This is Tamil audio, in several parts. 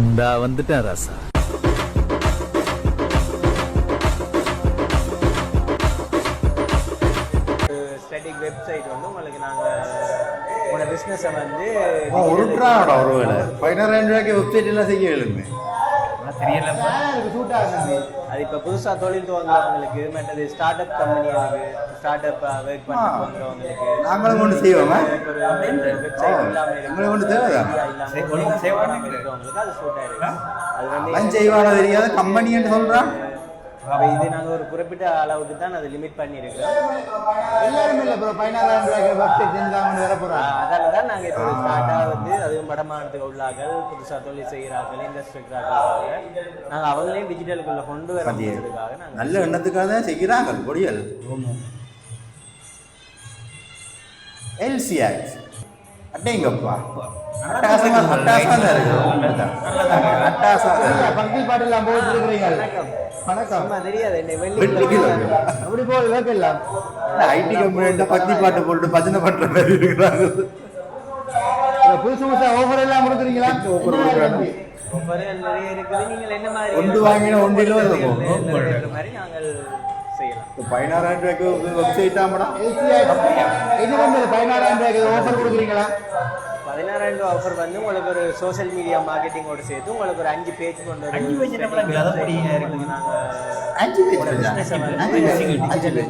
இந்தா வந்துட்டேன் ராசா. ஸ்டாட்டிக் வெப்சைட் வந்து உங்களுக்கு நாங்கள் உங்களோட பிஸ்னஸை வந்து ஒருட்றாடா ஒரு வேலை 15000 ரூபாய்க்கு வெப்சைட் எல்லாம் செய்ய எழுமே தெரியல அது இப்போ புதுசாக தொழில் துவங்குறவங்களுக்கு மற்றது ஸ்டார்ட் அப் கம்பெனிகளுக்கு ஸ்டார்ட் அப் ஒர்க் பண்ணி துவங்குறவங்களுக்கு நாங்களும் ஒன்று செய்வோமா வெப்சைட் இல்லாமல் எங்களுக்கு ஒன்று தேவைதான் இருக்கிறவங்களுக்கு அது சூட் ஆயிருக்கு. அது வந்து செய்வானோ தெரியாத கம்பெனின்னு சொல்கிறான். அப்போ இது நாங்கள் ஒரு குறிப்பிட்ட அளவுக்கு தான் அதை லிமிட் பண்ணியிருக்கோம். எல்லாருமே இல்லை ப்ரோ 15000 ரூபாய்க்கு வெப்சைட் செஞ்சாங்கன்னு வர போகிறோம். அதனால தான் நாங்கள் இப்போ ஸ்டார்ட்டாக வந்து அதுவும் வடமாநிலத்துக்கு உள்ளார்கள் புதுசாக தொழில் செய்கிறார்கள் இண்டஸ்ட்ரி இருக்கிறார்கள் நாங்கள் அவங்களையும் டிஜிட்டலுக்குள்ளே கொண்டு வரதுக்காக நாங்கள் நல்ல எண்ணத்துக்காக தான் செய்கிறாங்க பொடியல். எல்சிஆக்ஸ் அட்டேங்கப்பா அட்டாசமாக தான் இருக்கு. பக்தி பாட்டெல்லாம் போட்டு இருக்கிறீங்க. வணக்கம் தெரியாது என்ன அப்படி போல் வேக்கலாம் ஐடி கம்பெனி பக்தி பாட்டு போட்டு பஜனை பண்ற மாதிரி இருக்கிறாங்க. புதுசு புதுசா ஆஃபர் எல்லாம் கொடுக்குறீங்களா? நிறைய இருக்குது. நீங்கள் என்ன மாதிரி ஒன்று வாங்கினா ஒன்றில் மாதிரி நாங்கள் செய்யலாம். 16000 ரூபாய்க்கு வெப்சைட்டா மேடம் என்ன 16000 ரூபாய்க்கு ஆஃபர் கொடுக்குறீங்களா? 16000 ரூபா ஆஃபர் வந்து உங்களுக்கு ஒரு சோஷியல் மீடியா மார்க்கெட்டிங்கோடு சேர்த்து உங்களுக்கு ஒரு 5 பேஜ் கொண்டு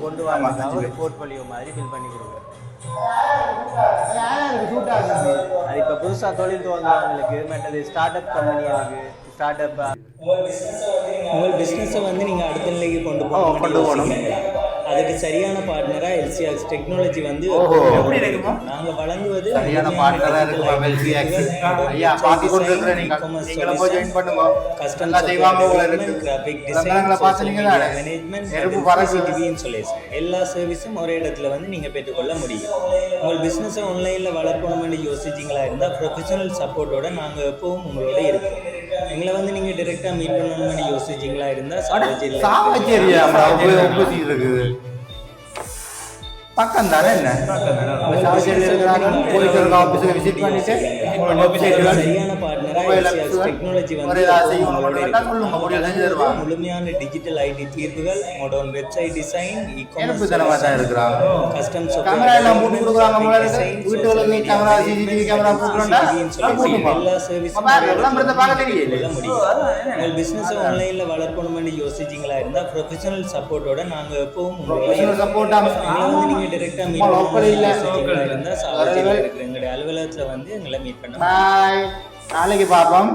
கொண்டு வர ஒரு போர்ட்ஃபோலியோ மாதிரி பில் பண்ணி கொடுக்குறோம். அது இப்போ புதுசாக தொழில் துவங்குறவங்களுக்கு மற்றது ஸ்டார்ட் அப் கம்பெனிகளுக்கு ஸ்டார்ட் அப் உங்கள் பிஸ்னஸை வந்து நீங்கள் அடுத்த நிலைக்கு கொண்டு போகணும். அதுக்கு சரியான பார்ட்னராக எல்சிஆக்ஸ் டெக்னாலஜி வந்து நாங்கள் வழங்குவது சரியான பார்ட்னராக இருக்கும். எல்சிஆக்ஸ் ஐயா பாக்கி கொண்டு இருக்கிற நீங்க போய் ஜாயின் பண்ணுங்க. கஸ்டமர் செய்வாங்க உங்களுக்கு கிராஃபிக் டிசைன் பாத்தீங்க மேனேஜ்மென்ட் எறும்பு பரசி டிவி இன்ஸ்டாலேஷன் எல்லா சர்வீஸும் ஒரே இடத்துல வந்து நீங்கள் பெற்றுக்கொள்ள முடியும். உங்கள் பிஸ்னஸை ஆன்லைனில் வளர்க்கணும்னு யோசிச்சிங்களா இருந்தால் ப்ரொஃபஷனல் சப்போர்ட்டோட நாங்கள் எப்பவும் உங்களோட இருப்போம். எங்களை வந்து நீங்கள் டைரெக்டாக மீட் பண்ணணும்னு யோசிச்சிங்களா இருந்தால் இருக்குது பக்கம் தானே என்ன சரியான பார்ட்னராக டெக்னாலஜி வந்து முழுமையான டிஜிட்டல் ஐடி தீர்வுகள் மாடர்ன் வெப்சைட் டிசைன் கஸ்டம் எல்லா சர்வீஸும் முடியும். உங்கள் பிசினஸ் ஆன்லைன்ல வளர்க்கணும்னு யோசிச்சிங்களா இருந்தால் ப்ரொஃபஷனல் சப்போர்ட்டோட நாங்கள் எப்பவும் வந்து நீங்க டைரக்டா மீட் பண்ணலாம் இருந்தால் சாவடியில் இருக்கிற எங்களுடைய அலுவலகத்தில் வந்து எங்களை மீட் பண்ண நாளைக்கு பார்ப்போம்.